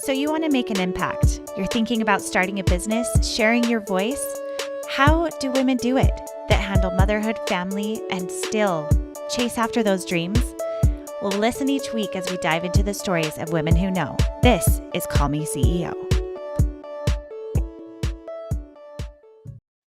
So you want to make an impact. You're thinking about starting a business, sharing your voice. How do women do it that handle motherhood, family, and still chase after those dreams? Well, listen each week as we dive into the stories of women who know. This is Call Me CEO.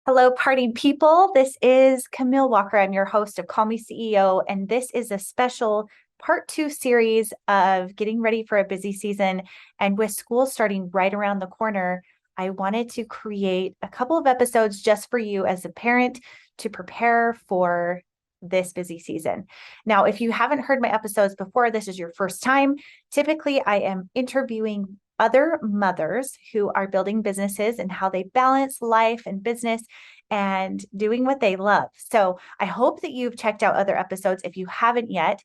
Hello, party people. This is Camille Walker. I'm your host of Call Me CEO, and this is a special part 2 series of getting ready for a busy season. And with school starting right around the corner, I wanted to create a couple of episodes just for you as a parent to prepare for this busy season. Now, if you haven't heard my episodes before, this is your first time. Typically, I am interviewing other mothers who are building businesses and how they balance life and business and doing what they love. So I hope that you've checked out other episodes. If you haven't yet,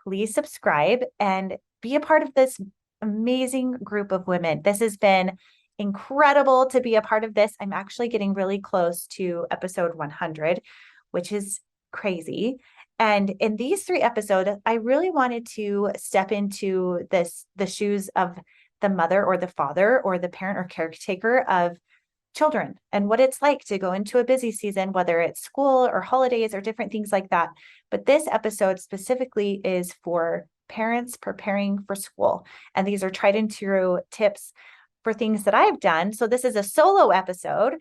please subscribe and be a part of this amazing group of women. This has been incredible to be a part of this. I'm actually getting really close to episode 100, which is crazy. And in these 3 episodes, I really wanted to step into the shoes of the mother or the father or the parent or caretaker of children and what it's like to go into a busy season, whether it's school or holidays or different things like that. But this episode specifically is for parents preparing for school. And these are tried and true tips for things that I've done. So this is a solo episode,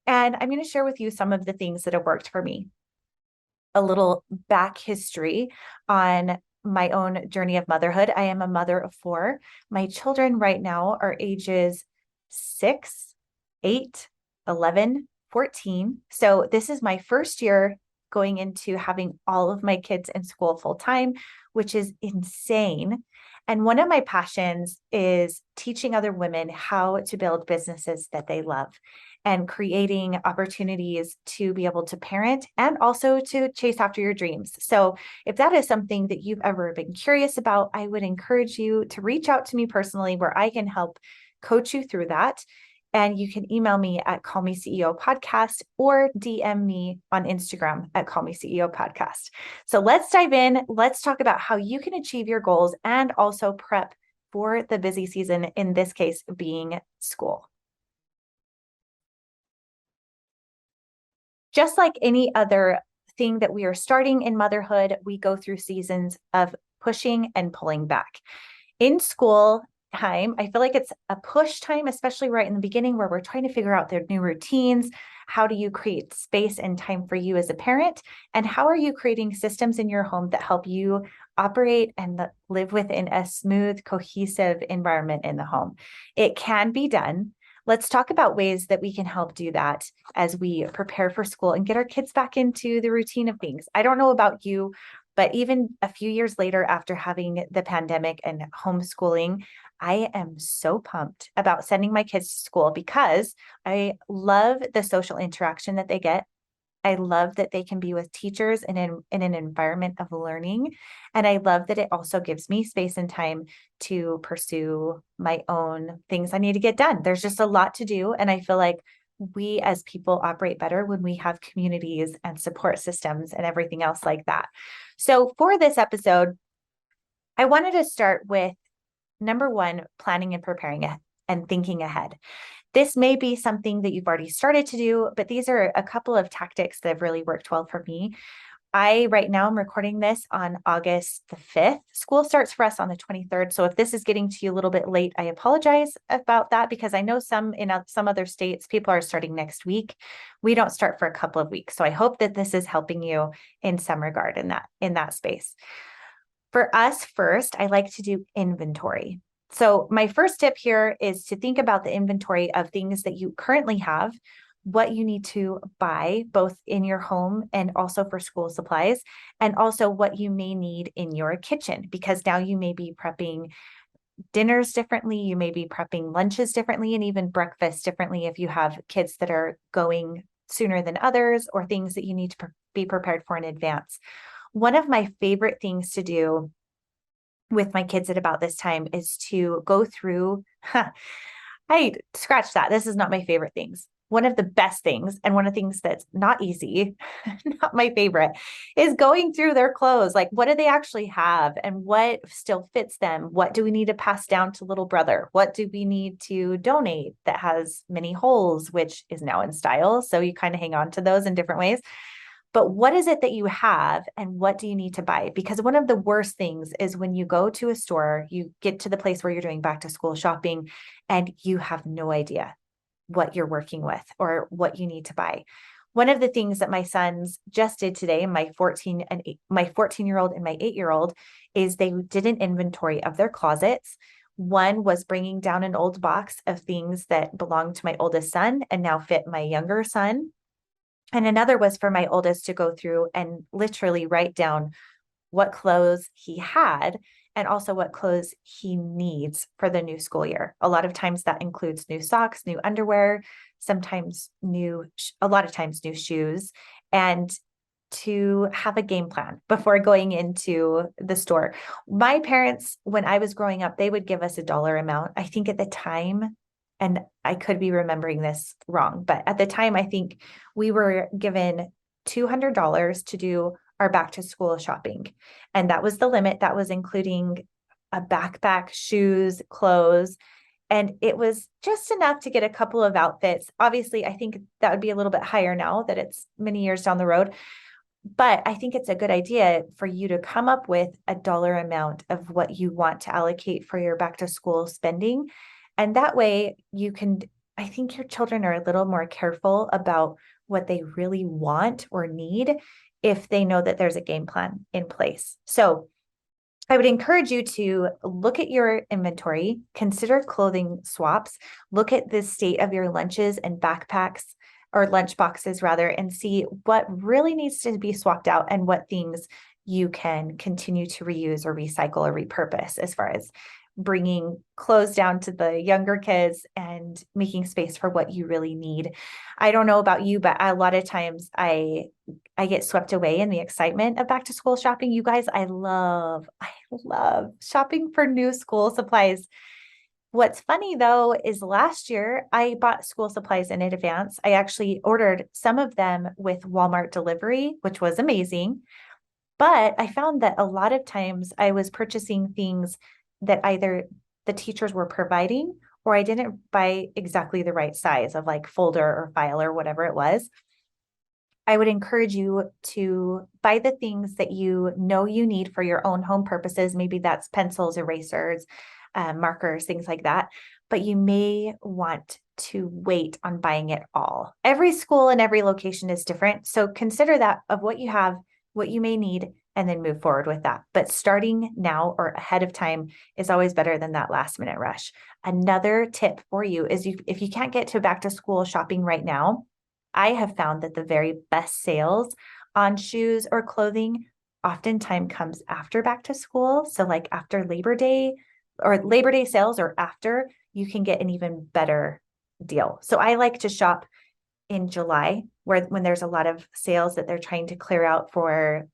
and I'm going to share with you some of the things that have worked for me. A little back history on my own journey of motherhood. I am a mother of 4. My children right now are ages 6, 8, 11, 14. So this is my first year going into having all of my kids in school full time, which is insane. And one of my passions is teaching other women how to build businesses that they love and creating opportunities to be able to parent and also to chase after your dreams. So if that is something that you've ever been curious about, I would encourage you to reach out to me personally where I can help coach you through that. And you can email me at Call Me CEO Podcast or DM me on Instagram at Call Me CEO Podcast. So let's dive in. Let's talk about how you can achieve your goals and also prep for the busy season, in this case being school. Just like any other thing that we are starting in motherhood, we go through seasons of pushing and pulling back. In school time, I feel like it's a push time, especially right in the beginning where we're trying to figure out their new routines. How do you create space and time for you as a parent? And how are you creating systems in your home that help you operate and live within a smooth, cohesive environment in the home? It can be done. Let's talk about ways that we can help do that as we prepare for school and get our kids back into the routine of things. I don't know about you, but even a few years later, after having the pandemic and homeschooling, I am so pumped about sending my kids to school because I love the social interaction that they get. I love that they can be with teachers in an environment of learning. And I love that it also gives me space and time to pursue my own things I need to get done. There's just a lot to do. And I feel like we as people operate better when we have communities and support systems and everything else like that. So for this episode, I wanted to start with number 1, planning and preparing and thinking ahead. This may be something that you've already started to do, but these are a couple of tactics that have really worked well for me. Right now I'm recording this on August the 5th. School starts for us on the 23rd. So if this is getting to you a little bit late, I apologize about that because I know some other states, people are starting next week. We don't start for a couple of weeks. So I hope that this is helping you in some regard in that space. For us first, I like to do inventory. So my first tip here is to think about the inventory of things that you currently have, what you need to buy both in your home and also for school supplies, and also what you may need in your kitchen, because now you may be prepping dinners differently, you may be prepping lunches differently, and even breakfast differently if you have kids that are going sooner than others or things that you need to be prepared for in advance. One of my favorite things to do with my kids at about this time is to go through, I scratch that. This is not my favorite things. one of the best things, and one of the things that's not easy, not my favorite, is going through their clothes. Like, what do they actually have and what still fits them? What do we need to pass down to little brother? What do we need to donate that has many holes, which is now in style? So you kind of hang on to those in different ways. But what is it that you have and what do you need to buy? Because one of the worst things is when you go to a store, you get to the place where you're doing back to school shopping and you have no idea what you're working with or what you need to buy. One of the things that my sons just did today, my 14-year-old and my 8-year-old, is they did an inventory of their closets. One was bringing down an old box of things that belonged to my oldest son and now fit my younger son. And another was for my oldest to go through and literally write down what clothes he had and also what clothes he needs for the new school year. A lot of times that includes new socks, new underwear, a lot of times new shoes, and to have a game plan before going into the store. My parents, when I was growing up, they would give us a dollar amount. I think at the time, and I could be remembering this wrong, but at the time, I think we were given $200 to do our back to school shopping. And that was the limit. That was including a backpack, shoes, clothes. And it was just enough to get a couple of outfits. Obviously, I think that would be a little bit higher now that it's many years down the road. But I think it's a good idea for you to come up with a dollar amount of what you want to allocate for your back to school spending. And that way I think your children are a little more careful about what they really want or need if they know that there's a game plan in place. So I would encourage you to look at your inventory, consider clothing swaps, look at the state of your lunches and backpacks or lunch boxes rather, and see what really needs to be swapped out and what things you can continue to reuse or recycle or repurpose as far as bringing clothes down to the younger kids and making space for what you really need. I don't know about you, but a lot of times I get swept away in the excitement of back to school shopping. You guys, I love shopping for new school supplies. What's funny though, is last year I bought school supplies in advance. I actually ordered some of them with Walmart delivery, which was amazing. But I found that a lot of times I was purchasing things that either the teachers were providing or I didn't buy exactly the right size of like folder or file or whatever it was. I would encourage you to buy the things that you know you need for your own home purposes. Maybe that's pencils, erasers, markers, things like that. But you may want to wait on buying it all. Every school and every location is different. So consider that of what you have, what you may need, and then move forward with that. But starting now or ahead of time is always better than that last minute rush. Another tip for you is if you can't get to back to school shopping right now, I have found that the very best sales on shoes or clothing oftentimes comes after back to school. So like after Labor Day or Labor Day sales or after, you can get an even better deal. So I like to shop in July when there's a lot of sales that they're trying to clear out for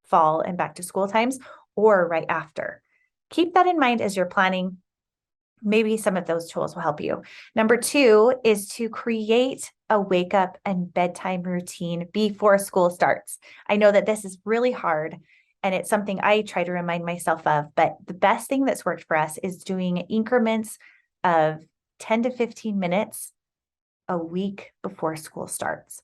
fall and back to school times, or right after. Keep that in mind as you're planning. Maybe some of those tools will help you. Number 2 is to create a wake up and bedtime routine before school starts. I know that this is really hard and it's something I try to remind myself of, but the best thing that's worked for us is doing increments of 10 to 15 minutes a week before school starts.